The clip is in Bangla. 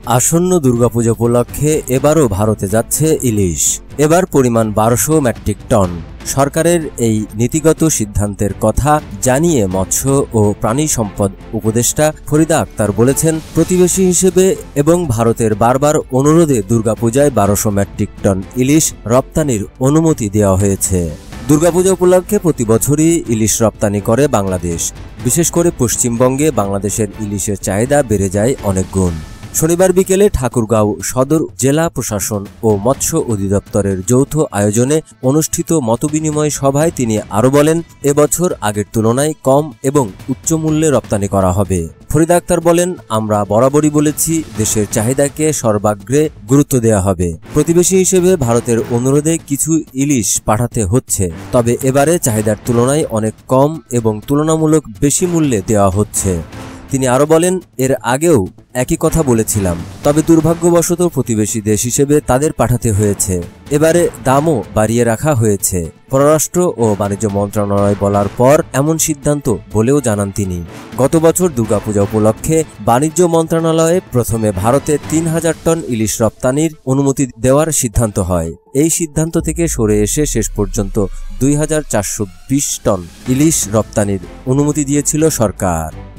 আসন্ন দুর্গাপূজা উপলক্ষে এবারও ভারতে যাচ্ছে ইলিশ। এবার পরিমাণ 1200 মেট্রিক টন। সরকারের এই নীতিগত সিদ্ধান্তের কথা জানিয়ে মৎস্য ও প্রাণী সম্পদ উপদেষ্টা ফরিদা আক্তার বলেছেন, প্রতিবেশী হিসেবে এবং ভারতের বারবার অনুরোধে দুর্গাপূজায় 1200 মেট্রিক টন ইলিশ রপ্তানির অনুমতি দেওয়া হয়েছে। দুর্গাপূজা উপলক্ষে প্রতি বছরই ইলিশ রপ্তানি করে বাংলাদেশ। বিশেষ করে পশ্চিমবঙ্গে বাংলাদেশের ইলিশের চাহিদা বেড়ে যায় অনেক গুণ। শনিবার বিকেলে ঠাকুরগাঁও সদর জেলা প্রশাসন ও মৎস্য অধিদপ্তরের যৌথ আয়োজনে অনুষ্ঠিত মতবিনিময় সভায় তিনি আরও বলেন, এবছর আগের তুলনায় কম এবং উচ্চ মূল্যে রপ্তানি করা হবে। ফরিদা আক্তার বলেন, আমরা বরাবরই বলেছি দেশের চাহিদাকে সর্বাগ্রে গুরুত্ব দেওয়া হবে। প্রতিবেশী হিসেবে ভারতের অনুরোধে কিছু ইলিশ পাঠাতে হচ্ছে, তবে এবারে চাহিদার তুলনায় অনেক কম এবং তুলনামূলক বেশি মূল্যে দেওয়া হচ্ছে। তিনি আরও বলেন, এর আগেও একই কথা বলেছিলাম, তবে দুর্ভাগ্যবশত প্রতিবেশী দেশ হিসেবে তাদের পাঠাতে হয়েছে। এবারে দামও বাড়িয়ে রাখা হয়েছে। পররাষ্ট্র ও বাণিজ্য মন্ত্রণালয় বলার পর এমন সিদ্ধান্ত বলেও জানান তিনি। গত বছর দুর্গাপূজা উপলক্ষে বাণিজ্য মন্ত্রণালয়ে প্রথমে ভারতে 3000 টন ইলিশ রপ্তানির অনুমতি দেওয়ার সিদ্ধান্ত হয়। এই সিদ্ধান্ত থেকে সরে এসে শেষ পর্যন্ত 2420 টন ইলিশ রপ্তানির অনুমতি দিয়েছিল সরকার।